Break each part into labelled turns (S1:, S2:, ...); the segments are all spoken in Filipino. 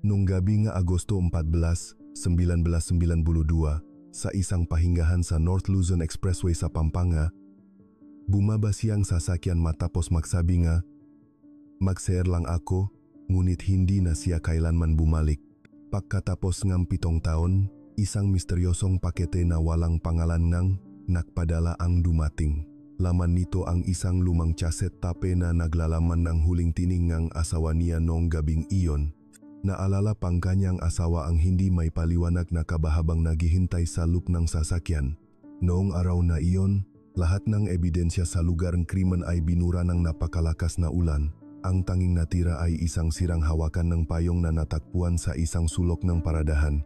S1: Nung gabi nga Agosto 14, 1992, sa isang pahingahan sa North Luzon Expressway sa Pampanga, bumaba siyang sasakyan matapos magsabi nga, "Mag-share lang ako," ngunit hindi na siya kailanman bumalik. Pagkatapos ng 7 taon, isang misteryosong pakete na walang pangalan nang nagpadala ang dumating. Laman nito ang isang lumang chasset tape na naglalaman ng huling tining ng asawa niya noong gabing iyon. Naalala pang kanyang asawa ang hindi may paliwanag na kabahabang naghihintay sa loop ng sasakyan. Noong araw na iyon, lahat ng ebidensya sa lugar ng krimen ay binura ng napakalakas na ulan. Ang tanging natira ay isang sirang hawakan ng payong na natagpuan sa isang sulok ng paradahan.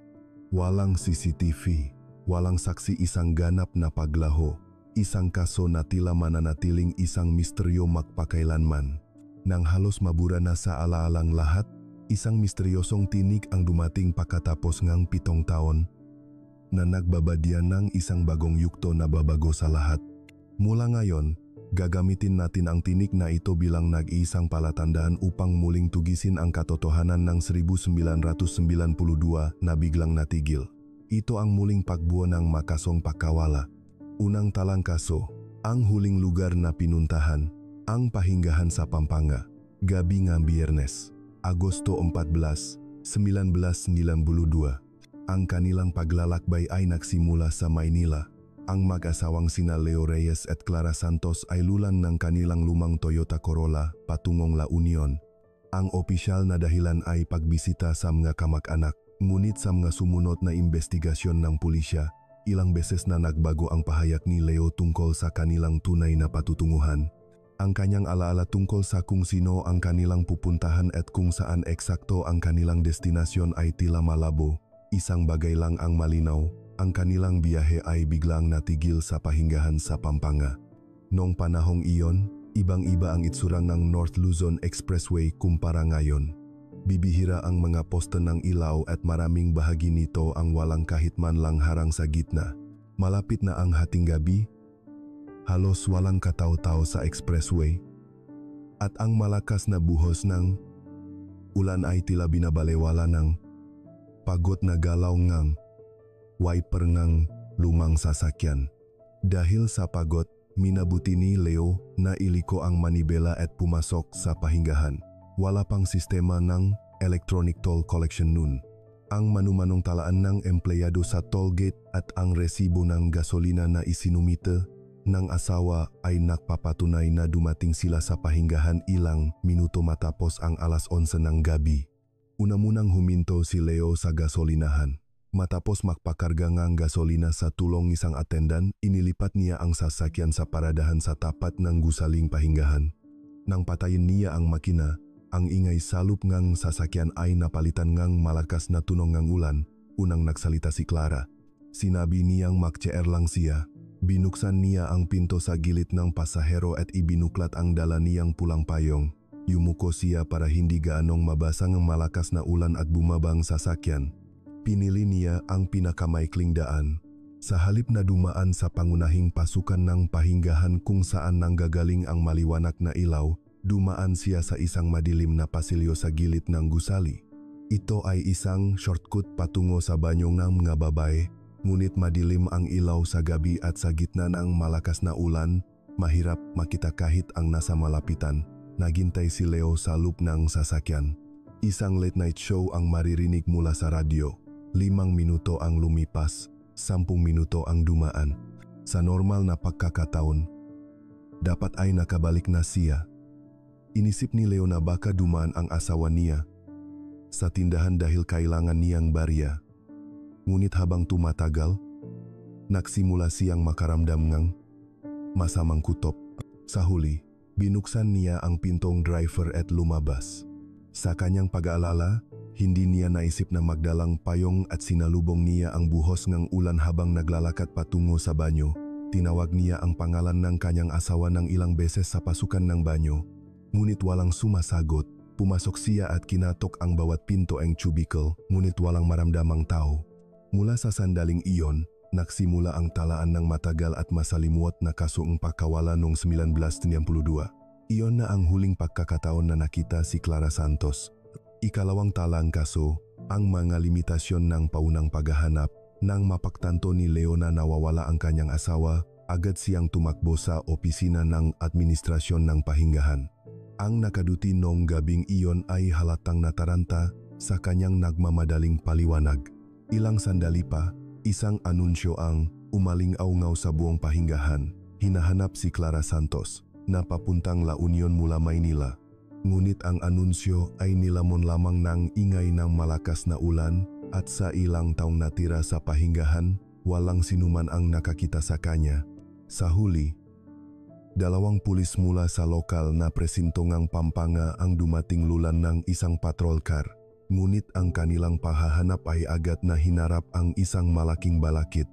S1: Walang CCTV, walang saksi, isang ganap na paglaho. Isang kaso na tila mananatiling isang misteryo magpakailanman. Nang halos mabura na sa alaalang lahat, isang misteryosong tinig ang dumating pagkatapos ng 7 taon na nagbabadyan ng isang bagong yugto na babago sa lahat. Mula ngayon, gagamitin natin ang tinig na ito bilang nag-iisang palatandaan upang muling tugisin ang katotohanan ng 1992 na biglang natigil. Ito ang muling pagbuo ng makasong pagkawala. Unang talang kaso, ang huling lugar na pinuntahan, ang pahingahan sa Pampanga. Gabi ng Biyernes, Agosto 14, 1992. Ang kanilang paglalakbay ay nagsimula sa Maynila. Ang mag-asawang sina Leo Reyes at Clara Santos ay lulan ng kanilang lumang Toyota Corolla patungong La Union. Ang opisyal na dahilan ay pagbisita sa mga kamag-anak, ngunit sa mga sumunod na investigasyon ng pulisya, ilang beses na nagbago ang pahayag ni Leo tungkol sa kanilang tunay na patutunguhan. Ang kanyang alaala tungkol sa kung sino ang kanilang pupuntahan at kung saan eksakto ang kanilang destinasyon ay tila malabo. Isang bagay lang ang malinaw, ang kanilang biyahe ay biglang natigil sa pahingahan sa Pampanga. Noong panahong iyon, ibang-iba ang itsura ng North Luzon Expressway kumpara ngayon. Bibihira ang mga poste ng ilaw at maraming bahagi nito ang walang kahit man lang harang sa gitna. Malapit na ang hating gabi, halos walang katao-tao sa expressway. At ang malakas na buhos ng ulan ay tila binabalewala ng pagod na galaw ng wiper ng lumang sasakyan. Dahil sa pagod, minabuti ni Leo na iliko ang manibela at pumasok sa pahingahan. Wala pang sistema ng electronic toll collection noon. Ang manumanong talaan ng empleyado sa toll gate at ang resibo ng gasolina na isinumite ng asawa ay nagpapatunay na dumating sila sa pahingahan ilang minuto matapos ang alas 11 ng gabi. Una munang huminto si Leo sa gasolinahan. Matapos magpakarga ng gasolina sa tulong isang attendant, inilipat niya ang sasakyan sa paradahan sa tapat ng gusaling pahingahan. Nang patayin niya ang makina, ang ingay salop ngang sasakyan ay napalitan ngang malakas na tunog ng ulan. Unang nagsalita si Clara. Sinabi niyang mag-chair lang siya. Binuksan niya ang pinto sa gilid ng pasahero at ibinuklat ang dala niyang pulang payong. Yumuko siya para hindi gaanong mabasa ng malakas na ulan at bumabang sasakyan. Pinili niya ang pinakamaikling daan. Sa halip na dumaan sa pangunahing pasukan ng pahingahan kung saan nanggagaling ang maliwanag na ilaw, dumaan siya sa isang madilim na pasilyo sa gilid ng gusali. Ito ay isang shortcut patungo sa banyo ng mga babae, ngunit madilim ang ilaw sa gabi at sa gitna ng malakas na ulan, mahirap makita kahit ang nasa malapitan. Naghintay si Leo sa loop ng sasakyan. Isang late night show ang maririnig mula sa radyo. 5 minuto ang lumipas, 10 minuto ang dumaan. Sa normal na pagkakataon, dapat ay nakabalik na siya. Inisip ni Leo na baka dumaan ang asawa niya sa tindahan dahil kailangan niyang barya. Ngunit habang tumatagal, nagsimula siyang makaramdam ng masamang kutob. Sa huli, binuksan niya ang pintong driver at lumabas. Sa kanyang pag-aalala, hindi niya naisip na magdalang payong at sinalubong niya ang buhos ng ulan habang naglalakad patungo sa banyo. Tinawag niya ang pangalan ng kanyang asawa ng ilang beses sa pasukan ng banyo. Ngunit walang sumasagot. Pumasok siya at kinatok ang bawat pinto ng cubicle, ngunit walang maramdamang tao. Mula sa sandaling iyon, nagsimula ang talaan ng matagal at masalimuot na kasong pagkawala noong 1992. Iyon na ang huling pagkakataon na nakita si Clara Santos. Ikalawang talang kaso, ang mga limitasyon ng paunang paghahanap. Nang mapagtanto ni Leo na nawawala ang kanyang asawa, agad siyang tumakbo sa opisina ng administrasyon ng pahingahan. Ang nakaduti noong gabing iyon ay halatang nataranta sa kanyang nagmamadaling paliwanag. Ilang sandali pa, isang anunsyo ang umaling-aungaw sa buong pahingahan. Hinahanap si Clara Santos na papuntang La Union mula Maynila. Ngunit ang anunsyo ay nilamon lamang ng ingay ng malakas na ulan at sa ilang taong natira sa pahingahan, walang sinuman ang nakakita sa kanya. Sa huli, 2 pulis mula sa lokal na presintong ng Pampanga ang dumating lulan ng isang patrol car. Ngunit ang kanilang pahahanap ay agad na hinarap ang isang malaking balakid.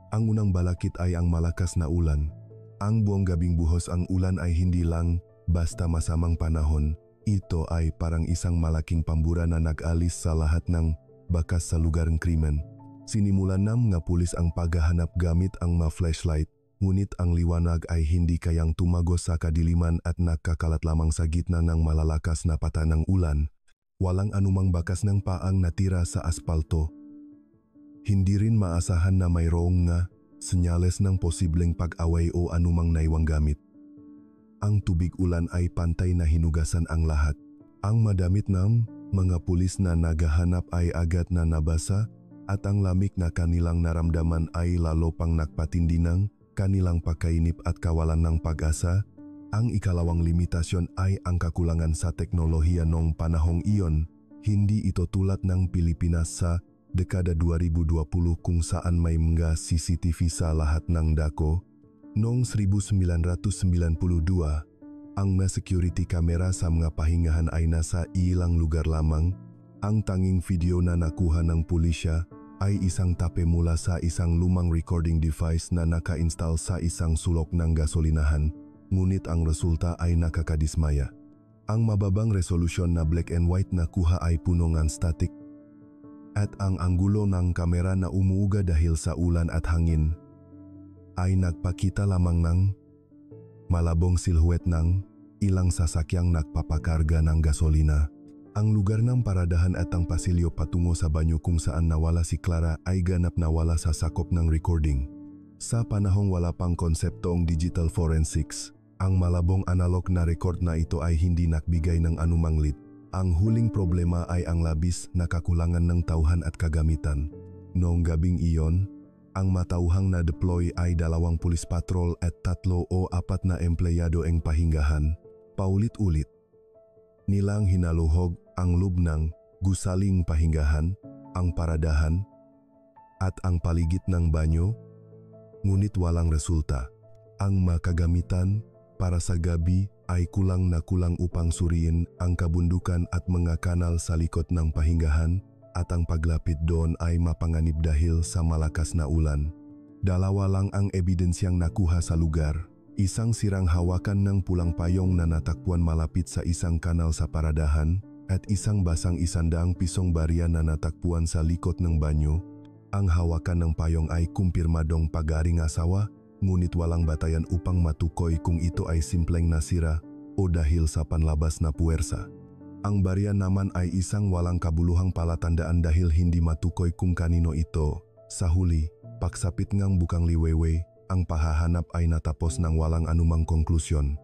S1: Ang unang balakid ay ang malakas na ulan. Ang buong gabing buhos ang ulan ay hindi lang basta masamang panahon. Ito ay parang isang malaking pambura na nag-alis sa lahat ng bakas sa lugar ng krimen. Sinimulan ng mga pulis ang paghahanap gamit ang mga flashlight, ngunit ang liwanag ay hindi kayang tumagos sa kadiliman at nakakalat lamang sa gitna ng malalakas na pata ng ulan. Walang anumang bakas ng paang natira sa aspalto. Hindi rin maasahan na mayroong nga senyales ng posibleng pag-away o anumang naiwang gamit. Ang tubig ulan ay pantay na hinugasan ang lahat. Ang madamit ng mga pulis na naghahanap ay agad na nabasa at ang lamig na kanilang naramdaman ay lalo pang nagpatindi ng kanilang pagkainip at kawalan ng pag-asa. Ang ikalawang limitasyon ay ang kakulangan sa teknolohiya noong panahong iyon. Hindi ito tulad ng Pilipinas sa dekada 2020 kung saan may mga CCTV sa lahat ng dako. Noong 1992, ang mga security camera sa mga pahingahan ay nasa ilang lugar lamang. Ang tanging video na nakuha ng pulisya ay isang tape mula sa isang lumang recording device na naka-install sa isang sulok ng gasolinahan. Ngunit ang resulta ay nakakadismaya. Ang mababang resolusyon na black and white na kuha ay puno ng static. At ang anggulo ng kamera na umuuga dahil sa ulan at hangin ay nagpakita lamang ng malabong silhouette ng ilang sasakyang nagpapakarga ng gasolina. Ang lugar ng paradahan at ang pasilyo patungo sa banyo kung saan nawala si Clara ay ganap na wala sa sakop ng recording. Sa panahong wala pang konseptong digital forensics, ang malabong analog na record na ito ay hindi nagbigay ng anumang lead. Ang huling problema ay ang labis na kakulangan ng tauhan at kagamitan. Noong gabing iyon, ang matauhang na-deploy ay 2 pulis patrol at 3 o 4 na empleyado ng pahingahan. Paulit-ulit nilang hinaluhog ang loob ng gusaling pahingahan, ang paradahan, at ang paligid ng banyo, ngunit walang resulta. Ang makagamitan para sa gabi ay kulang na kulang upang suriin ang kabundukan at mga kanal sa likod ng pahingahan, at ang paglapit doon ay mapanganib dahil sa malakas na ulan. 2 lang ang ebidensyang nakuha sa lugar. Isang sirang hawakan ng pulang payong na natakpuan malapit sa isang kanal sa paradahan, at isang basang 100 pisong barya na natakpuan sa likod ng banyo. Ang hawakan ng payong ay kumpirmadong pag-aring asawa, ngunit walang batayan upang matukoy kung ito ay simpleng nasira o dahil sa panlabas na puwersa. Ang barya naman ay isang walang kabuluhang palatandaan dahil hindi matukoy kung kanino ito. Sa huli, pagsapit ngang bukang liwewe, ang pahahanap ay natapos ng walang anumang konklusyon.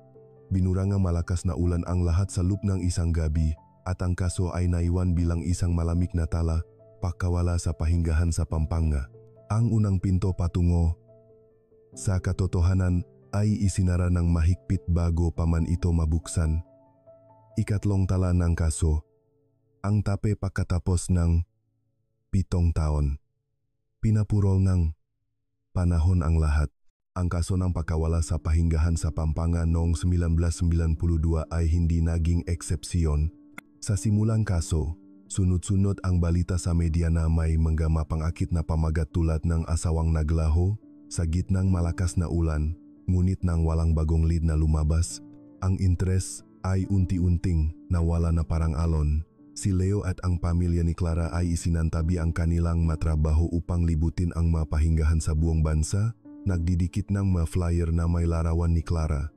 S1: Binura nga malakas na ulan ang lahat sa loob ng isang gabi, at ang kaso ay naiwan bilang isang malamig na tala, pagkawala sa pahingahan sa Pampanga. Ang unang pinto patungo sa katotohanan ay isinara ng mahigpit bago pa man ito mabuksan. Ikatlong tala ng kaso, ang tape pagkatapos ng 7 taon. Pinapurol ng panahon ang lahat. Ang kaso ng pagkawala sa pahingahan sa Pampanga noong 1992 ay hindi naging eksepsyon. Sa simulang kaso, sunod-sunod ang balita sa media na may mga mapangakit na pamagat tulad ng asawang naglaho sa gitnang malakas na ulan, ngunit nang walang bagong lead na lumabas, ang interes ay unti-unting nawala na parang alon. Si Leo at ang pamilya ni Clara ay isinantabi ang kanilang matrabaho upang libutin ang mapahingahan sa buong bansa, nagdidikit ng mga flyer na may larawan ni Clara.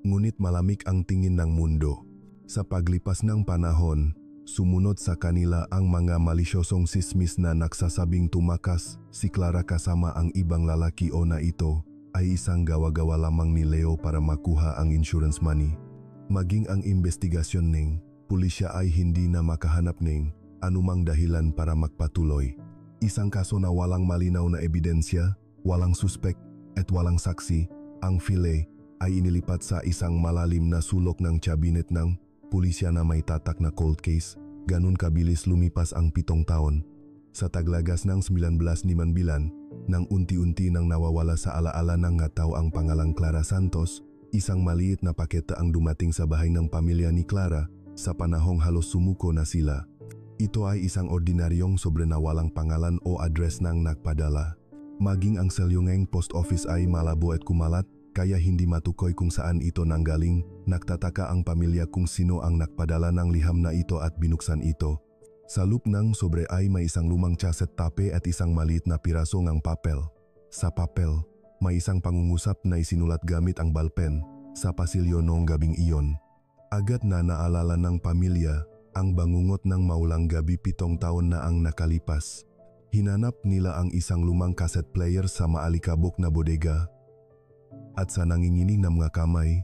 S1: Ngunit malamig ang tingin ng mundo. Sa paglipas ng panahon, Sumunod sa kanila ang mga malisyosong sismis na nagsasabing tumakas si Clara kasama ang ibang lalaki o na ito ay isang gawa-gawa lamang ni Leo para makuha ang insurance money. Maging ang investigasyon ng pulisya ay hindi na makahanap ng anumang dahilan para magpatuloy. Isang kaso na walang malinaw na ebidensya, walang suspek at walang saksi, ang file ay inilipat sa isang malalim na sulok ng cabinet ng pulisya na may tatak na cold case. Ganun kabilis lumipas ang 7 taon. Sa taglagas ng 1959, nang unti-unti nang nawawala sa alaala ng nga tao ang pangalang Clara Santos, isang maliit na paketa ang dumating sa bahay ng pamilya ni Clara sa panahong halos sumuko na sila. Ito ay isang ordinaryong sobre na walang pangalan o address ng nagpadala. Maging ang selyungeng post office ay malabo at kumalat, kaya hindi matukoy kung saan ito nanggaling. Nagtataka ang pamilya kung sino ang nagpadala ng liham na ito at binuksan ito. Sa loop ng sobre ay may isang lumang cassette tape at isang maliit na piraso ng papel. Sa papel, may isang pangungusap na isinulat gamit ang balpen sa pasilyo noong gabing iyon. Agad na naalala ng pamilya ang bangungot ng maulang gabi 7 taon na ang nakalipas. Hinanap nila ang isang lumang cassette player sa maalikabok na bodega. At sa nanginginig na mga kamay,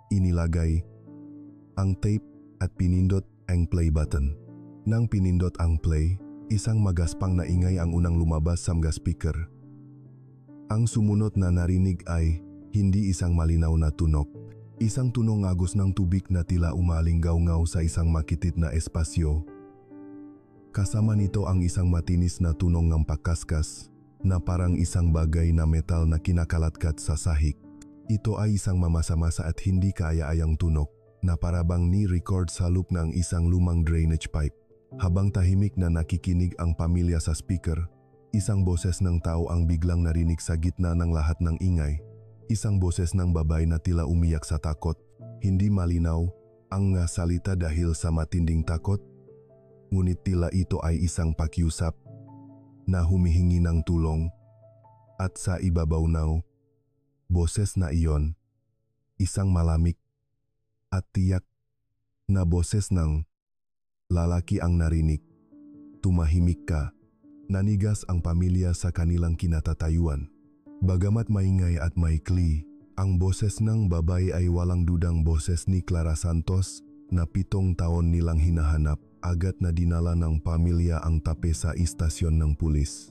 S1: inilagay ang tape at pinindot ang play button. Nang pinindot ang play, isang magaspang na ingay ang unang lumabas sa mga speaker. Ang sumunod na narinig ay hindi isang malinaw na tunog. Isang tunog agos ng tubig na tila umalinggaw-ngaw sa isang makitid na espasyo. Kasama nito ang isang matinis na tunog ng pakaskas na parang isang bagay na metal na kinakalatkat sa sahig. Ito ay isang mamasa-masa at hindi kaaya-ayang tunog na parabang ni-record sa loop ng isang lumang drainage pipe. Habang tahimik na nakikinig ang pamilya sa speaker, isang boses ng tao ang biglang narinig sa gitna ng lahat ng ingay. Isang boses ng babae na tila umiyak sa takot. Hindi malinaw ang nga salita dahil sa matinding takot, ngunit tila ito ay isang pakiusap na humihingi ng tulong. At sa ibabaw ng boses na iyon, isang malamig at tiyak na boses ng lalaki ang narinig. Tumahimik ka. Nanigas ang pamilya sa kanilang kinatatayuan. Bagamat maingay at maikli, ang boses ng babae ay walang dudang boses ni Clara Santos na 7 taon nilang hinahanap. Agad na dinala ng pamilya ang tape sa istasyon ng pulis.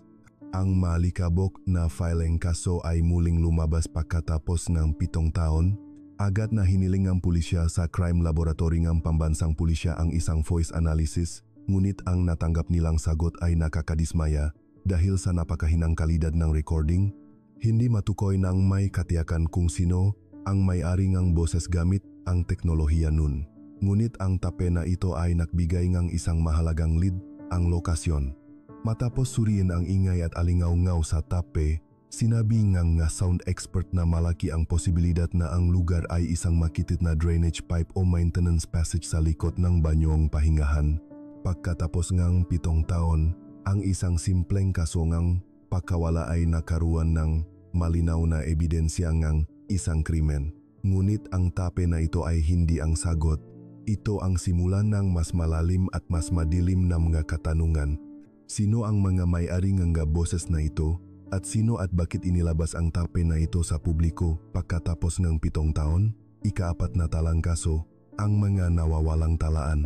S1: Ang maalikabok na fileng kaso ay muling lumabas pagkatapos ng 7 taon. Agad na hiniling ang pulisya sa crime laboratory ng pambansang pulisya ang isang voice analysis, ngunit ang natanggap nilang sagot ay nakakadismaya dahil sa napakahinang kalidad ng recording. Hindi matukoy ng may katiyakan kung sino ang may-ari ng boses gamit ang teknolohiya nun. Ngunit ang tape na ito ay nagbigay ng isang mahalagang lead, ang lokasyon. Matapos suriin ang ingay at alingaw-ngaw sa tape, sinabi nga sound expert na malaki ang posibilidad na ang lugar ay isang makitid na drainage pipe o maintenance passage sa likod ng banyong pahingahan. Pagkatapos ngang 7 taon, ang isang simpleng kaso ngang pagkawala ay nakaruan ng malinaw na ebidensya ngang isang krimen. Ngunit ang tape na ito ay hindi ang sagot. Ito ang simulan ng mas malalim at mas madilim na mga katanungan. Sino ang mga may-ari ng boses na ito? At sino at bakit inilabas ang tape na ito sa publiko pagkatapos ng 7 taon? Ika-4 na talang kaso, ang mga nawawalang talaan.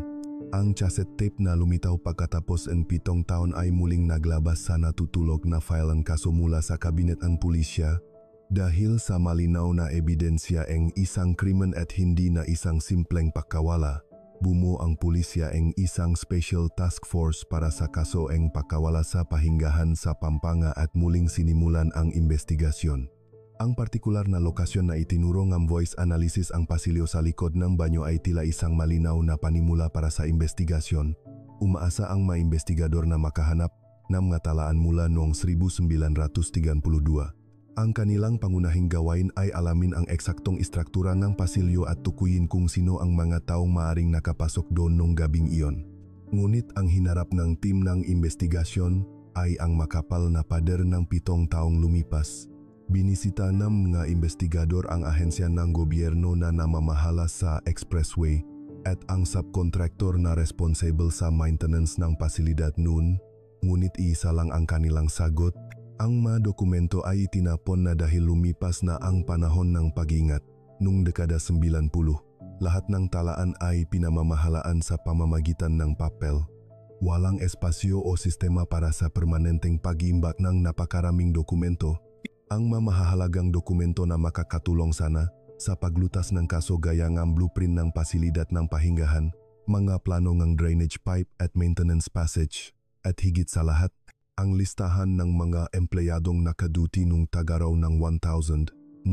S1: Ang cassette tape na lumitaw pagkatapos ng 7 taon ay muling naglabas sa natutulog na file ng kaso mula sa kabinet ng pulisya. Dahil sa malinaw na ebidensya ng isang krimen at hindi na isang simpleng pagkawala, bumuo ang pulisya ng isang special task force para sa kaso ng pagkawala sa pahingahan sa Pampanga at muling sinimulan ang investigasyon. Ang partikular na lokasyon na itinuro ng voice analysis ang pasilyo sa likod ng banyo ay tila isang malinaw na panimula para sa investigasyon. Umaasa ang mga investigador na makahanap ng mga talaan mula noong 1932. Ang kanilang pangunahing gawain ay alamin ang eksaktong istruktura ng pasilyo at tukuyin kung sino ang mga taong maaring nakapasok doon nung gabing iyon. Ngunit ang hinarap ng team ng investigasyon ay ang makapal na pader ng 7 taong lumipas. Binisita ng mga investigador ang ahensya ng gobyerno na namamahala sa expressway, at ang subcontractor na responsible sa maintenance ng pasilidad noon, ngunit isa lang ang kanilang sagot. Ang mga dokumento ay itinapon na dahil lumipas na ang panahon ng pag-ingat. Noong dekada 90, lahat ng talaan ay pinamamahalaan sa pamamagitan ng papel. Walang espasyo o sistema para sa permanenteng pag-iimbak ng napakaraming dokumento. Ang mamahalagang dokumento na makakatulong sana sa paglutas ng kaso gaya ng blueprint ng pasilidad ng pahingahan, mga plano ng drainage pipe at maintenance passage, at higit sa lahat, ang listahan ng mga empleyadong nakaduty nung tagaraw ng 1992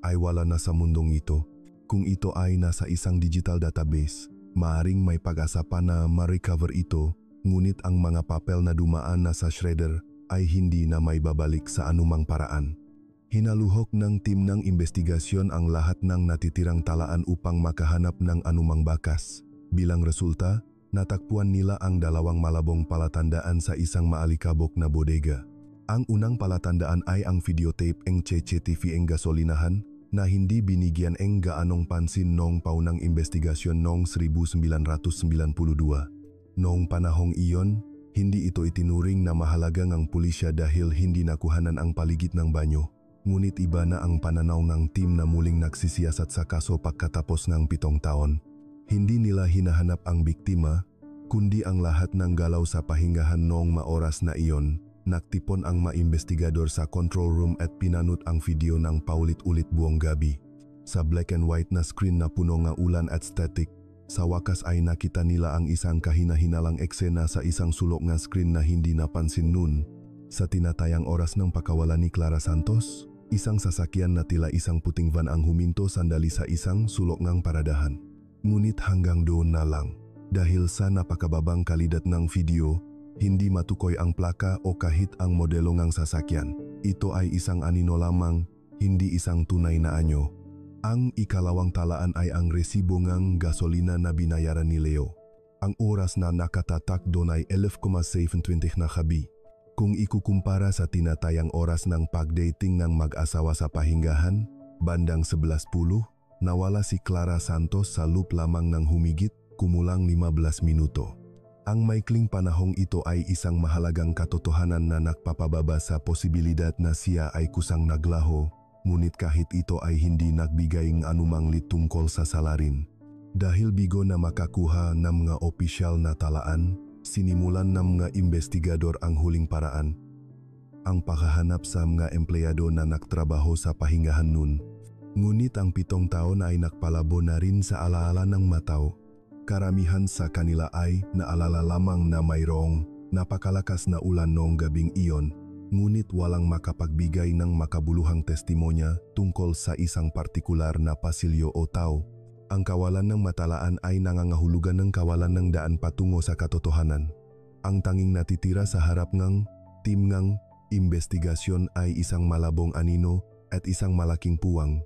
S1: ay wala na sa mundong ito. Kung ito ay nasa isang digital database, maaring may pag-asa pa na ma-recover ito, ngunit ang mga papel na dumaan na sa shredder ay hindi na may babalik sa anumang paraan. Hinaluhok ng team ng investigasyon ang lahat ng natitirang talaan upang makahanap ng anumang bakas. Bilang resulta, natakpuan nila ang dalawang malabong palatandaan sa isang maalikabok na bodega. Ang unang palatandaan ay ang videotape ng CCTV ng gasolinahan na hindi binigyan ng gaanong pansin noong paunang investigasyon noong 1992. Noong panahong iyon, hindi ito itinuring na mahalaga ng pulisya dahil hindi nakuhanan ang paligid ng banyo. Ngunit iba na ang pananaw ng team na muling nagsisiyasat sa kaso pagkatapos ng 7 taon. Hindi nila hinahanap ang biktima, kundi ang lahat ng galaw sa pahingahan noong maoras na iyon. Naktipon ang maimbestigador sa control room at pinanut ang video ng paulit-ulit buong gabi. Sa black and white na screen na puno ng ulan at static, sa wakas ay nakita nila ang isang kahina-hinalang eksena sa isang sulok na screen na hindi napansin noon. Sa tinatayang oras ng pagkawala ni Clara Santos, isang sasakyan na tila isang puting van ang huminto sandali sa isang sulok ng paradahan. Ngunit hanggang doon na lang. Dahil sa napakababang kalidad ng video, hindi matukoy ang plaka o kahit ang modelo ng sasakyan. Ito ay isang anino lamang, hindi isang tunay na anyo. Ang ikalawang talaan ay ang resibo ng gasolina na binayaran ni Leo. Ang oras na nakatatak doon ay 11:27 na gabi. Kung ikukumpara sa tinatayang oras ng pagdating ng mag-asawa sa pahingahan, bandang 11:10, nawala si Clara Santos sa loop lamang ng humigit kumulang 15 minuto. Ang maikling panahong ito ay isang mahalagang katotohanan na nagpapababa sa posibilidad na siya ay kusang naglaho, ngunit kahit ito ay hindi nagbigay ng anumang lit tungkol sa salarin. Dahil bigo na makakuha ng mga opisyal na talaan, sinimulan ng mga investigador ang huling paraan. Ang paghahanap sa mga empleyado na nagtrabaho sa pahingahan nun. Ngunit ang 7 taon ay nakpalabo na rin sa alaala ng matao. Karamihan sa kanila ay naalala lamang na mayroong napakalakas na ulan noong gabing iyon, ngunit walang makapagbigay ng makabuluhang testimonya tungkol sa isang partikular na pasilyo o tao. Ang kawalan ng matalaan ay nangangahulugan ng kawalan ng daan patungo sa katotohanan. Ang tanging natitira sa harap ng team ng investigasyon ay isang malabong anino at isang malaking puwang.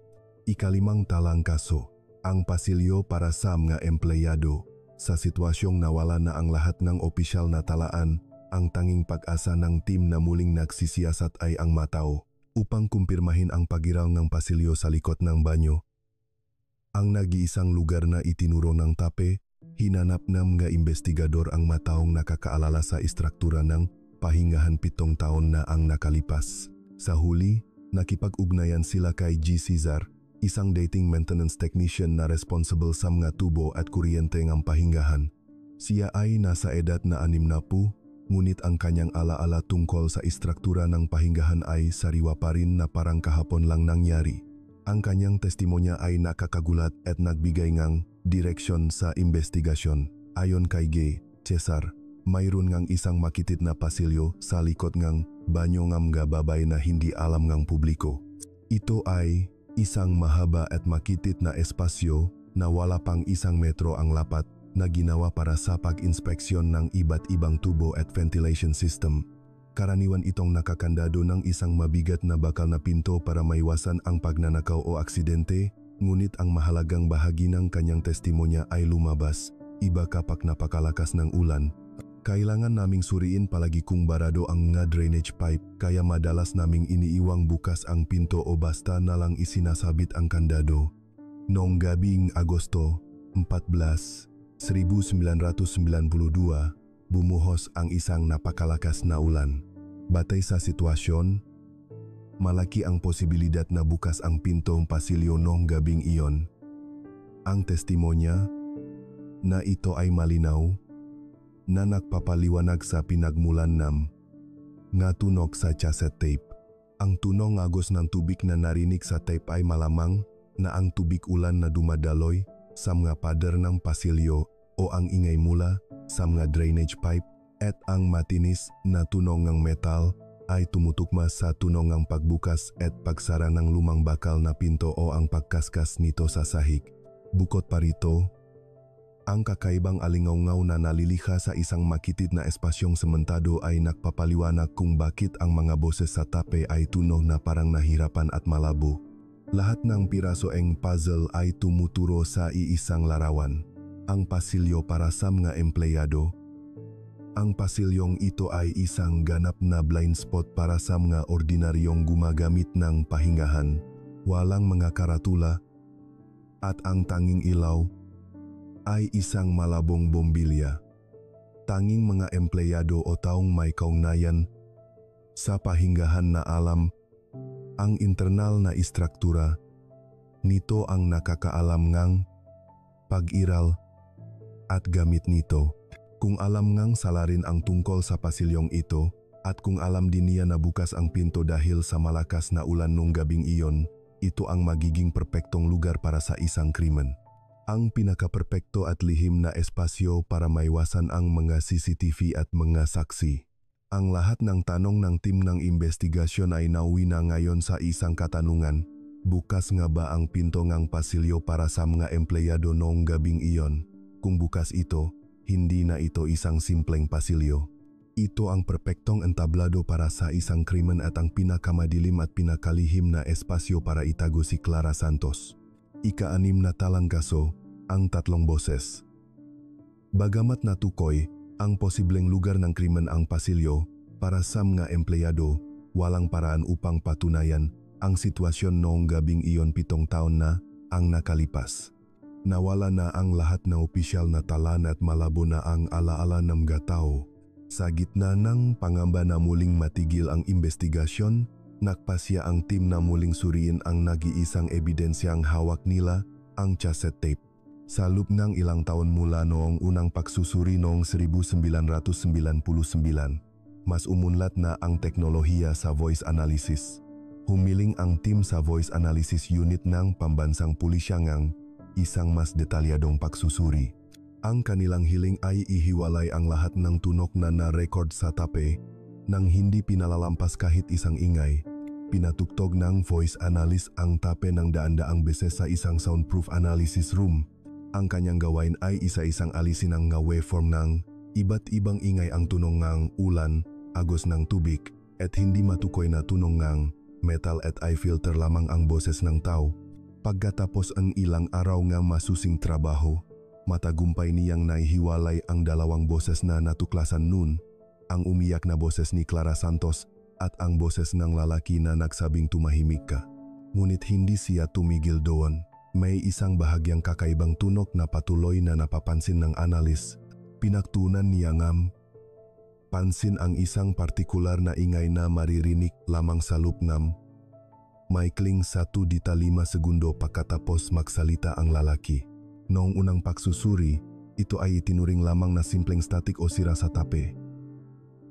S1: Ikalimang talang kaso. Ang pasilyo para sa mga empleyado. Sa sitwasyong nawala na ang lahat ng opisyal na talaan, ang tanging pag-asa ng team na muling nagsisiyasat ay ang matao upang kumpirmahin ang pagiraw ng pasilyo sa likod ng banyo. Ang nag-iisang lugar na itinuro ng tape, hinanap ng mga investigador ang mataong nakakaalala sa istruktura ng pahingahan 7 taon na ang nakalipas. Sa huli, nakipag-ugnayan sila kay G. Cesar, isang dating maintenance technician na responsible sa mga tubo at kuryente ng pahingahan. Siya ay nasa edad na 60, ngunit ang kanyang alaala tungkol sa istruktura ng pahingahan ay sariwa pa rin na parang kahapon lang nangyari. Ang kanyang testimonya ay nakakagulat at nagbigay ng direksyon sa investigasyon. Ayon kay G. Cesar, mayroon ngang isang makitit na pasilyo sa likod ng banyo ng mga babay na hindi alam ng publiko. Ito ay isang mahaba at makitit na espasyo na wala pang 1 metro ang lapat na ginawa para sa pag-inspeksyon ng iba't ibang tubo at ventilation system. Karaniwan itong nakakandado ng isang mabigat na bakal na pinto para maiwasan ang pagnanakaw o aksidente, ngunit ang mahalagang bahagi ng kanyang testimonya ay lumabas, iba kapag napakalakas ng ulan. Kailangan naming suriin palagi kung barado ang nga drainage pipe, kaya madalas naming iniiwang bukas ang pinto o basta na lang isinasabit ang kandado. Noong gabing Agosto 14, 1992, bumuhos ang isang napakalakas na ulan. Batay sa sitwasyon, malaki ang posibilidad na bukas ang pintong pasilyo noong gabing iyon. Ang testimonya na ito ay malinaw na nagpapaliwanag sa pinagmulan ng nga tunog sa cassette tape. Ang tunog agos ng tubig na narinig sa tape ay malamang na ang tubig ulan na dumadaloy sa mga pader ng pasilyo o ang ingay mula sa mga drainage pipe at ang matinis na tunog ng metal ay tumutugma sa tunog ng pagbukas at pagsara ng lumang bakal na pinto o ang pagkaskas nito sa sahig. Bukod pa rito, ang kakaibang alingaw na nalilikha sa isang makitid na espasyong sementado ay nagpapaliwanag kung bakit ang mga boses sa tape ay tunog na parang nahirapan at malabo. Lahat ng piraso ng puzzle ay tumuturo sa iisang larawan, ang pasilyo para sa mga empleyado. Ang pasilyong ito ay isang ganap na blind spot para sa mga ordinaryong gumagamit ng pahingahan, walang mga karatula, at ang tanging ilaw ay isang malabong bombilya. Tanging mga empleyado o taong may kaugnayan sa pahingahan na alam ang internal na istruktura nito ang nakakaalam ngang pag-iral at gamit nito. Kung alam ngang salarin ang tungkol sa pasilyong ito at kung alam din niya na bukas ang pinto dahil sa malakas na ulan nung gabing iyon, ito ang magiging perpektong lugar para sa isang krimen. Ang pinakaperpekto at lihim na espasyo para maiwasan ang mga CCTV at mga saksi. Ang lahat ng tanong ng tim ng investigasyon ay nauwi na ngayon sa isang katanungan. Bukas nga ba ang pinto ng pasilyo para sa mga empleyado noong gabing iyon? Kung bukas ito, hindi na ito isang simpleng pasilyo. Ito ang perpektong entablado para sa isang krimen at ang pinakamadilim at pinakalihim na espasyo para itago si Clara Santos. Ika-6 na talangkaso, ang tatlong boses. Bagamat natukoy, ang posibleng lugar ng krimen ang pasilyo, para sa mga empleyado, walang paraan upang patunayan ang sitwasyon noong gabing iyon 7 taon na ang nakalipas. Nawala na ang lahat na opisyal na talan at malabo na ang alaala ng mga tao. Sa gitna ng pangamba na muling matigil ang investigasyon, nagpasya ang team na muling suriin ang nag-iisang ebidensyang hawak nila, ang cassette tape. Sa loob ng ilang taon mula noong unang pagsusuri noong 1999, mas umunlad na ang teknolohiya sa voice analysis. Humiling ang team sa voice analysis unit ng pambansang pulisya ngang isang mas detalyadong pagsusuri. Ang kanilang hiling ay ihiwalay ang lahat ng tunog na na-record sa tape nang hindi pinalalampas kahit isang ingay. Pinatugtog ng voice analyst ang tape ng daan-daang beses sa isang soundproof analysis room. Ang kanyang gawain ay isa-isang alisin ang waveform ng iba't ibang ingay ang tunog ng ulan, agos ng tubig, at hindi matukoy na tunog ng metal at eye filter lamang ang boses ng tao. Pagkatapos ang ilang araw ng masusing trabaho, matagumpay niyang naihiwalay ang dalawang boses na natuklasan noon, ang umiyak na boses ni Clara Santos at ang boses ng lalaki na nagsabing tumahimik ka. Ngunit hindi siya tumigil doon. May isang bahagyang kakaibang tunog na patuloy na napapansin ng analis. Pinagtunan niya ngam pansin ang isang partikular na ingay na maririnig lamang sa loob ng maikling 1.5 segundo pagkatapos magsalita ang lalaki. Noong unang pagsusuri, ito ay itinuring lamang na simpleng static o sira sa tape.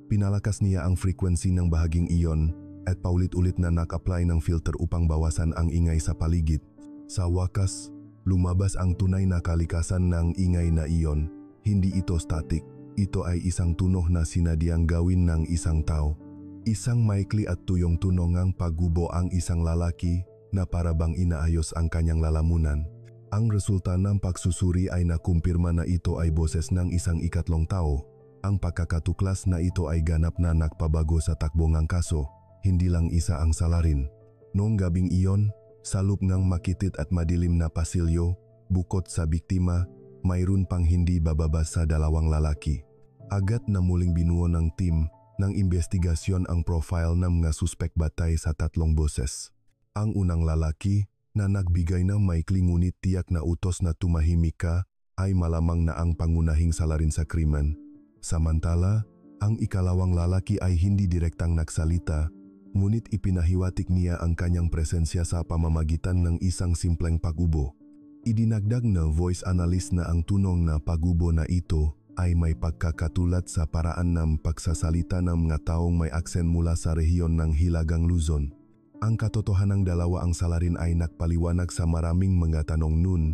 S1: Pinalakas niya ang frequency ng bahaging iyon at paulit-ulit na nak-apply ng filter upang bawasan ang ingay sa paligid. Sa wakas, lumabas ang tunay na kalikasan ng ingay na iyon. Hindi ito static, ito ay isang tunog na sinadyang gawin ng isang tao. Isang maikli at tuyong tunog ang paggubo ang isang lalaki na parabang inaayos ang kanyang lalamunan. Ang resulta ng pagsusuri ay nakumpirma na ito ay boses ng isang ikatlong tao. Ang pagkakatuklas na ito ay ganap na nagpabago sa takbo ng kaso, hindi lang isa ang salarin. Noong gabing iyon, sa loob ng makitid at madilim na pasilyo, bukod sa biktima, mayroon pang hindi bababa sa dalawang lalaki. Agad na muling binuo ng team ng investigasyon ang profile ng mga suspek batay sa tatlong boses. Ang unang lalaki, na nagbigay ng maikling ngunit tiyak na utos na tumahimik ka ay malamang na ang pangunahing salarin sa krimen. Samantala, ang ikalawang lalaki ay hindi direktang nagsalita, ngunit ipinahiwatig niya ang kanyang presensya sa pamamagitan ng isang simpleng pag-ubo. Idinagdag na voice analyst na ang tunong na pag-ubo na ito ay may pagkakatulad sa paraan ng pagsasalita ng mga taong may aksen mula sa rehiyon ng Hilagang Luzon. Ang katotohanang dalawa ang salarin ay nagpaliwanag sa maraming mga tanong nun.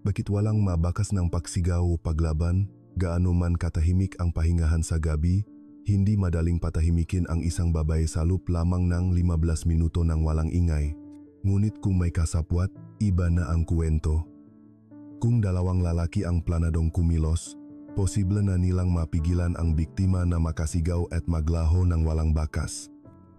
S1: Bakit walang mabakas ng pagsigaw o paglaban? Gaano man katahimik ang pahingahan sa gabi, hindi madaling patahimikin ang isang babae sa loob lamang ng 15 minuto ng walang ingay. Ngunit kung may kasapwat, iba na ang kwento. Kung dalawang lalaki ang planadong kumilos, posible na nilang mapigilan ang biktima na makasigaw at maglaho ng walang bakas.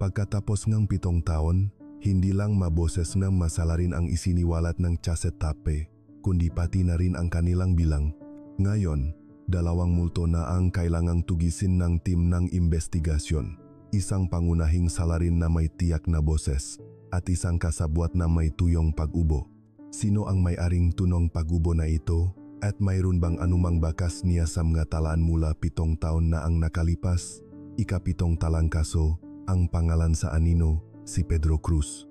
S1: Pagkatapos ng 7 taon, hindi lang maboses na masalarin ang isiniwalat ng Chaset Tape, kundi pati na rin ang kanilang bilang. Ngayon, 2 multo na ang kailangang tugisin ng tim ng investigasyon. Isang pangunahing salarin na may tiyak na boses at isang kasabwat na may tuyong pag-ubo. Sino ang may-aring tunong pag-ubo na ito? At mayroon bang anumang bakas niya sa mga talaan mula 7 taon na ang nakalipas? Ika-7 talangkaso, ang pangalan sa anino, si Pedro Cruz.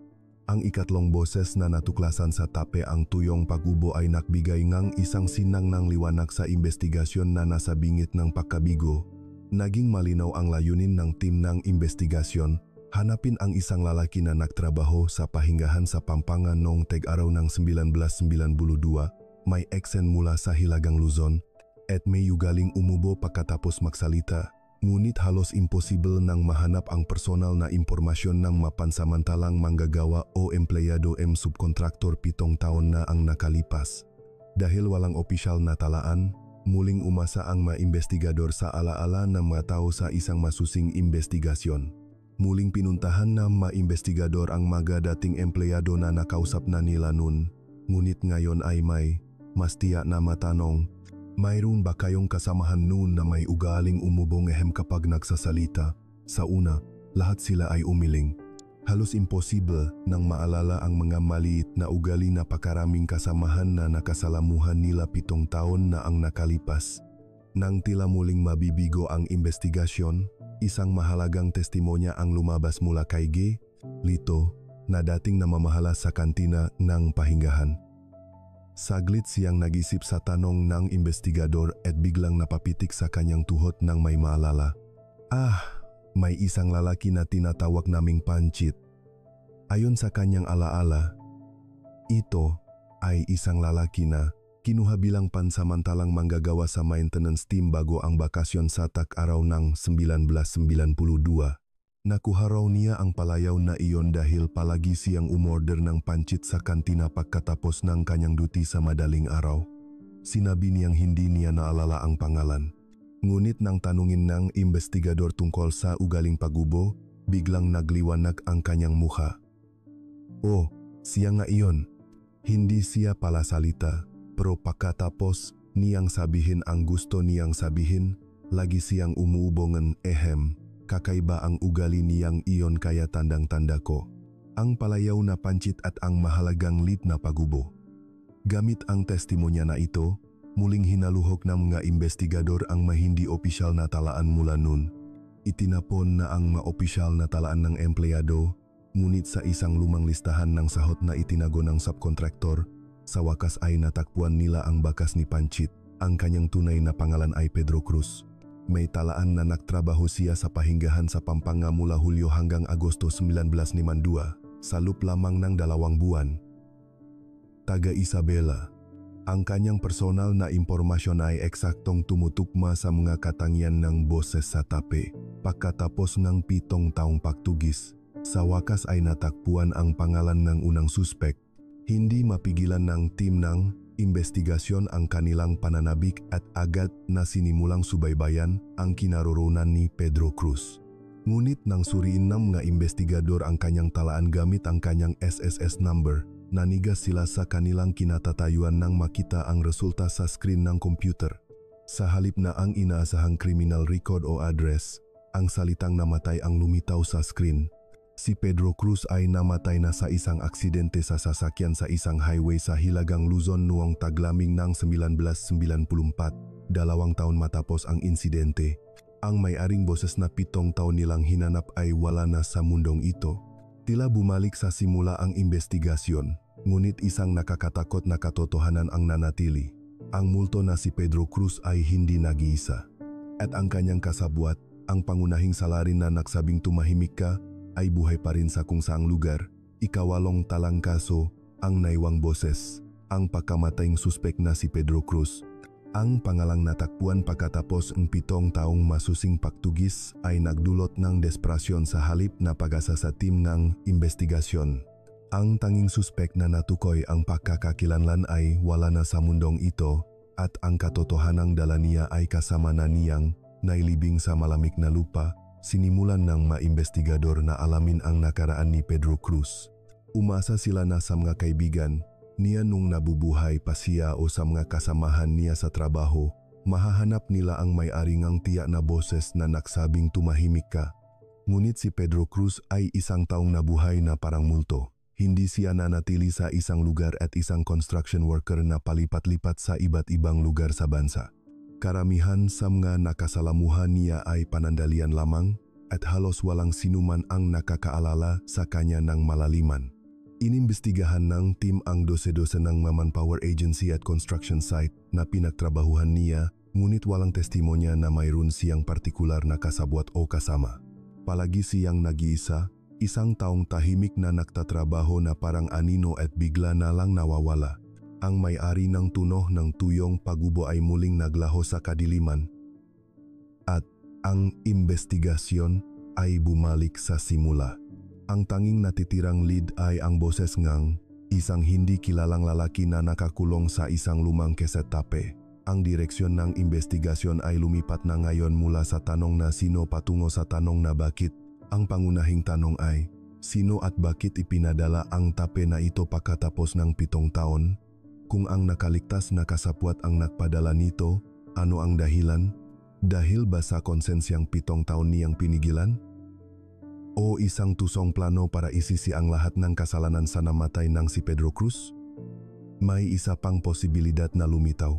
S1: Ang ikatlong boses na natuklasan sa tape ang tuyong pag-ubo ay nagbigay ngang isang sinang ng liwanag sa investigasyon na nasa bingit ng pagkabigo. Naging malinaw ang layunin ng tim ng investigasyon, hanapin ang isang lalaki na nagtrabaho sa pahingahan sa Pampanga noong teg-araw ng 1992, may eksen mula sa Hilagang Luzon, at may ugaling umubo pagkatapos magsalita. Ngunit halos imposible nang mahanap ang personal na impormasyon ng mapansamantalang manggagawa o empleyado subkontraktor 7 taon na ang nakalipas. Dahil walang opisyal na talaan, muling umasa ang mga investigador sa alaala ng mga tao sa isang masusing investigasyon. Muling pinuntahan ng mga investigador ang mga dating empleyado na nakausap na nila noon, ngunit ngayon ay may mas tiyak na matanong, mayroon ba kayong kasamahan noon na may ugaling umubong kapag nagsasalita? Sa una, lahat sila ay umiling. Halos imposible nang maalala ang mga maliit na ugali na pakaraming kasamahan na nakasalamuhan nila 7 taon na ang nakalipas. Nang tila muling mabibigo ang investigasyon, isang mahalagang testimonya ang lumabas mula kay G. Lito, na dating namamahala sa kantina ng pahingahan. Saglit siyang nag-isip sa tanong ng investigador at biglang napapitik sa kanyang tuhod nang may maalala. May isang lalaki na tinatawag naming Panchit. Ayon sa kanyang alaala, ito ay isang lalaki na kinuha bilang pansamantalang manggagawa sa maintenance team bago ang bakasyon sa tag-araw ng 1992. Nakuha raw niya ang palayaw na iyon dahil palagi siyang umorder ng pancit sa kantina pagkatapos ng kanyang duty sa madaling araw. Sinabi niyang hindi niya naalala ang pangalan. Ngunit nang tanungin ng investigador tungkol sa ugaling pag-ubo, biglang nagliwanag ang kanyang mukha. Oh, siya nga iyon. Hindi siya pala salita, pero pagkatapos niyang sabihin ang gusto niyang sabihin, lagi siyang umuubongan kakaiba ang ugali niyang iyon kaya tandang-tanda ko. Ang palayaw na pancit at ang mahalagang lead na pag-ubo. Gamit ang testimonya na ito, muling hinaluhok ng mga investigador ang mahindi opisyal na talaan mula nun. Itinapon na ang ma-opisyal na talaan ng empleyado, ngunit sa isang lumang listahan ng sahot na itinago ng subkontraktor, sa wakas ay natakpuan nila ang bakas ni Panchit. Ang kanyang tunay na pangalan ay Pedro Cruz. May talaan na nagtrabaho siya sa pahingahan sa Pampanga mula Hulyo hanggang Agosto 1952, sa loob lamang ng 2 buwan. Taga Isabela. Ang kanyang personal na impormasyon ay eksaktong tumutugma sa mga katangian ng boses sa tape. Pagkatapos ng 7 taong pagtugis, sa wakas ay natakpuan ang pangalan ng unang suspek. Hindi mapigilan ng team ng investigasyon ang kanilang pananabik at agad na sinimulang subaybayan ang kinaroroonan ni Pedro Cruz. Ngunit nang suriin ng mga investigador ang kanyang talaan gamit ang kanyang SSS number, nanigas sila sa kanilang kinatatayuan nang makita ang resulta sa screen ng computer. Sa halip na ang inaasahang criminal record o address, ang salitang namatay ang lumitaw sa screen. Si Pedro Cruz ay namatay na sa isang aksidente sa sasakyan sa isang highway sa Hilagang Luzon noong taglamig ng 1994, 2 taon matapos ang insidente. Ang may-aring boses na 7 taon nilang hinanap ay wala na sa mundong ito. Tila bumalik sa simula ang investigasyon, ngunit isang nakakatakot na katotohanan ang nanatili. Ang multo na si Pedro Cruz ay hindi nag-iisa. At ang kanyang kasabwat, ang pangunahing salarin na nagsabing tumahimik ka, ay buhay pa rin sa kung saang lugar. Ikawalong talangkaso, ang naiwang boses, ang pagkamatayng suspek na si Pedro Cruz. Ang pangalang natakpuan pagkatapos ng 7 taong masusing pagtugis ay nagdulot ng desperasyon sa halip na pag-asa sa team ng investigasyon. Ang tanging suspek na natukoy ang pagkakakilanlan ay wala na sa mundong ito at ang katotohanang dala niya ay kasama na niyang nailibing sa malamig na lupa. Sinimulan ng maimbestigador na alamin ang nakaraan ni Pedro Cruz. Umasa sila na sa mga kaibigan niya nung nabubuhay pa siya o sa mga kasamahan niya sa trabaho, mahahanap nila ang may-ari ng tiyak na boses na nagsabing tumahimik ka. Ngunit si Pedro Cruz ay isang taong nabuhay na parang multo. Hindi siya nanatili sa isang lugar at isang construction worker na palipat-lipat sa iba't ibang lugar sa bansa. Karamihan sa mga nakasalamuhan niya ay panandalian lamang at halos walang sinuman ang nakakaalala sa kanya ng malaliman. Inimbestigahan ng team ang dose-dose ng manpower agency at construction site na pinagtrabahuhan niya, ngunit walang testimonya na mayroon siyang partikular na kasabwat o kasama. Palagi siyang nag-iisa, isang taong tahimik na nagtatrabaho na parang anino at bigla na lang nawawala. Ang may-ari ng tunog ng tuyong pagubo ay muling naglaho sa kadiliman at ang investigasyon ay bumalik sa simula. Ang tanging natitirang lead ay ang boses ng isang hindi kilalang lalaki na nakakulong sa isang lumang keset tape. Ang direksyon ng investigasyon ay lumipat na ngayon mula sa tanong na sino patungo sa tanong na bakit. Ang pangunahing tanong ay, sino at bakit ipinadala ang tape na ito pagkatapos ng 7 taon? Kung ang nakaligtas na kasapwat ang nagpadala nito, ano ang dahilan? Dahil ba sa konsensyang 7 taon niyang pinigilan? O isang tusong plano para isisi ang lahat ng kasalanan sa namatay ng si Pedro Cruz? May isa pang posibilidad na lumitaw.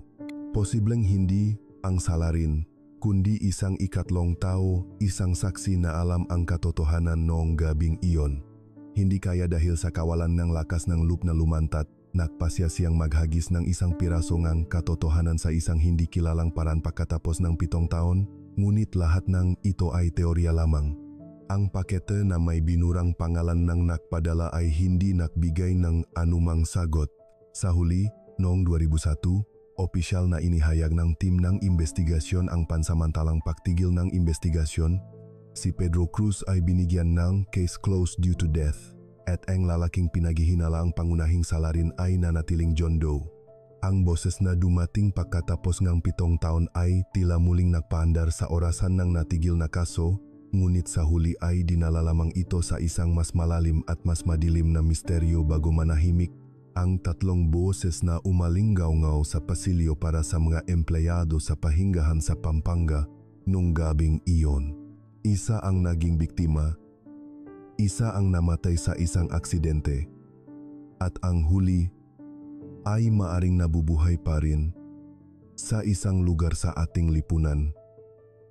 S1: Posibleng hindi ang salarin, kundi isang ikatlong tao, isang saksi na alam ang katotohanan noong gabing iyon. Hindi kaya dahil sa kawalan ng lakas ng loop na lumantat, nagpasya siyang maghagis ng isang piraso ng katotohanan sa isang hindi kilalang paraan pagkatapos ng 7 taon, ngunit lahat ng ito ay teorya lamang. Ang pakete na may binurang pangalan ng nagpadala ay hindi nagbigay ng anumang sagot. Sa huli, noong 2001, opisyal na inihayag ng team ng investigasyon ang pansamantalang pagtigil ng investigasyon. Si Pedro Cruz ay binigyan ng case closed due to death. At ang lalaking pinaghihinala ang pangunahing salarin ay nanatiling John Doe. Ang boses na dumating pagkatapos ng 7 taon ay tila muling nagpaandar sa orasan ng natigil na kaso, ngunit sa huli ay dinala lamang ito sa isang mas malalim at mas madilim na misteryo bago manahimik. Ang 3 boses na umalingaw-ngaw sa pasilyo para sa mga empleyado sa pahingahan sa Pampanga nung gabing iyon. Isa ang naging biktima, isa ang namatay sa isang aksidente, at ang huli ay maaring nabubuhay pa rin sa isang lugar sa ating lipunan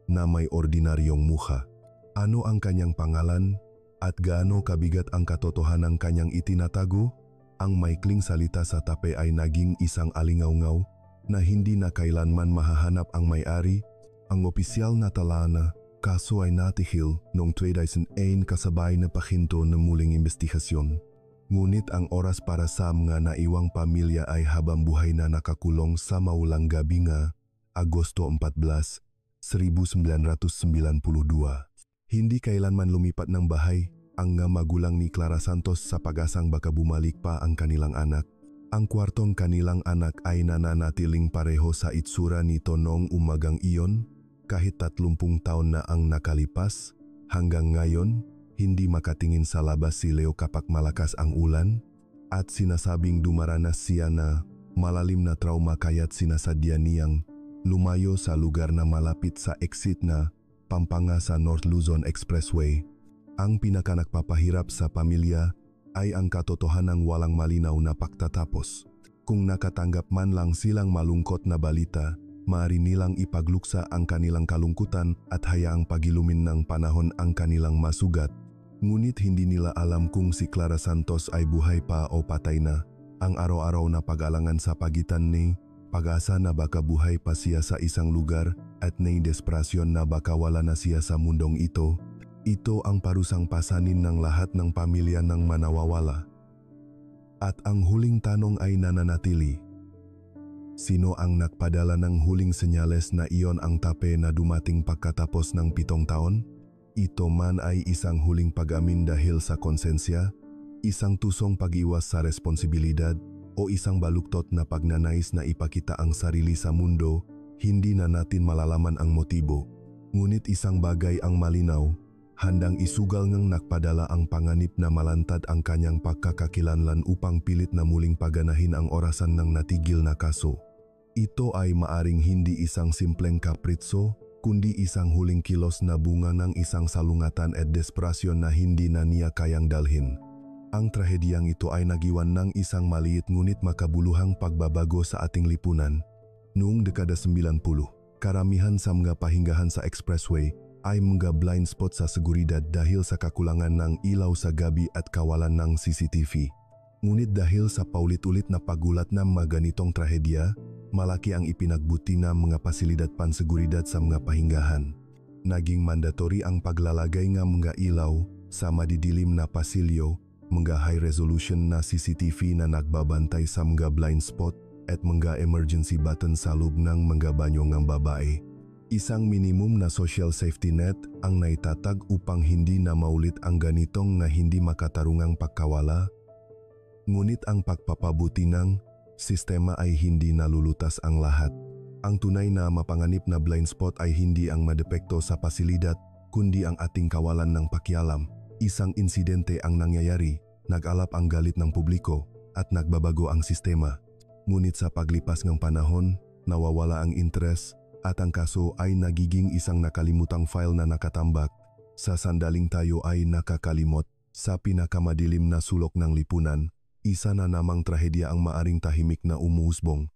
S1: na may ordinaryong mukha. Ano ang kanyang pangalan at gaano kabigat ang katotohanan ng kanyang itinatago? Ang maikling salita sa tape ay naging isang alingaw-ngaw na hindi na kailanman mahahanap ang may-ari. Ang opisyal na tala na kaso ay natihil noong 2008 kasabay na pahinto ng muling investigasyon. Ngunit ang oras para sa mga naiwang pamilya ay habang buhay na nakakulong sa maulang gabi nga, Agosto 14, 1992. Hindi kailanman lumipat ng bahay ang magulang ni Clara Santos sa pag-asang baka bumalik pa ang kanilang anak. Ang kwartong kanilang anak ay nananatiling pareho sa itsura nito noong umagang iyon. Kahit 30 taon na ang nakalipas, hanggang ngayon, hindi makatingin sa labas si Leo kapag malakas ang ulan, at sinasabing dumaranas siya na malalim na trauma kaya't sinasadya niyang lumayo sa lugar na malapit sa exit na Pampanga sa North Luzon Expressway. Ang pinakanagpapahirap sa pamilya ay ang katotohanang walang malinaw na pagtatapos. Kung nakatanggap man lang silang malungkot na balita, maaari nilang ipagluksa ang kanilang kalungkutan at hayaang pagilumin ng panahon ang kanilang masugat. Ngunit hindi nila alam kung si Clara Santos ay buhay pa o patay na. Ang araw-araw na pag-alangan sa pagitan ni pag-asa na baka buhay pa siya sa isang lugar at ni desperasyon na baka wala na siya sa mundong ito. Ito ang parusang pasanin ng lahat ng pamilya ng manawawala. At ang huling tanong ay nananatili. Sino ang nagpadala ng huling senyales na iyon ang tape na dumating pagkatapos ng 7 taon? Ito man ay isang huling pag-amin dahil sa konsensya, isang tusong pag-iwas sa responsibilidad, o isang baluktot na pagnanais na ipakita ang sarili sa mundo, hindi na natin malalaman ang motibo. Ngunit isang bagay ang malinaw, handang isugal ngang nakpadala ang panganib na malantad ang kanyang pagkakakilanlan upang pilit na muling paganahin ang orasan ng natigil na kaso. Ito ay maaring hindi isang simpleng kapritso, kundi isang huling kilos na bunga ng isang salungatan at desperasyon na hindi na niya kayang dalhin. Ang trahediyang ito ay nagiwan ng isang maliit ngunit makabuluhang pagbabago sa ating lipunan. Noong dekada 90, karamihan sa mga pahingahan sa expressway ay mga blind spot sa seguridad dahil sa kakulangan ng ilaw sa gabi at kawalan ng CCTV. Ngunit dahil sa paulit-ulit na pagulat ng mga ganitong trahedya, malaki ang ipinagbuti ng mga pasilidad panseguridad sa mga pahingahan. Naging mandatory ang paglalagay ng mga ilaw sa madidilim na pasilyo, mga high-resolution na CCTV na nagbabantay sa mga blind spot at mga emergency button sa loob ng mga banyo ng babae. Isang minimum na social safety net ang naitatag upang hindi na maulit ang ganitong na hindi makatarungang pagkawala. Ngunit ang pagpapabuti ng sistema ay hindi nalulutas ang lahat. Ang tunay na mapanganib na blind spot ay hindi ang madepekto sa pasilidad, kundi ang ating kawalan ng pakialam. Isang insidente ang nangyayari, nag-alap ang galit ng publiko, at nagbabago ang sistema. Ngunit sa paglipas ng panahon, nawawala ang interes, at ang kaso ay nagiging isang nakalimutang file na nakatambak. Sa sandaling tayo ay nakakalimot, sa pinakamadilim na sulok ng lipunan, isa na namang trahedya ang maaring tahimik na umuusbong.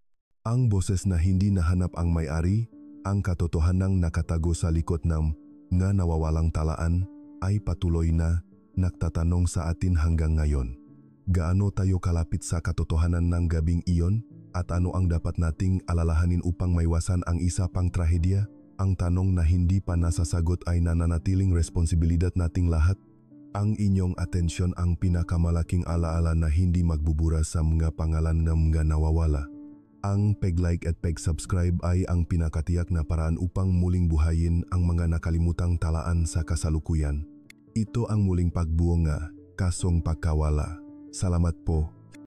S1: Ang boses na hindi nahanap ang may-ari, ang katotohanang nakatago sa likod ng nga nawawalang talaan, ay patuloy na nagtatanong sa atin hanggang ngayon. Gaano tayo kalapit sa katotohanan ng gabing iyon at ano ang dapat nating alalahanin upang maiwasan ang isa pang trahedya? Ang tanong na hindi pa nasasagot ay nananatiling responsibilidad nating lahat. Ang inyong atensyon ang pinakamalaking alaala na hindi magbubura sa mga pangalan ng mga nawawala. Ang pag-like at pag-subscribe ay ang pinakatiyak na paraan upang muling buhayin ang mga nakalimutang talaan sa kasalukuyan. Ito ang muling pagbuo nga, kasong pagkawala. Salamat po.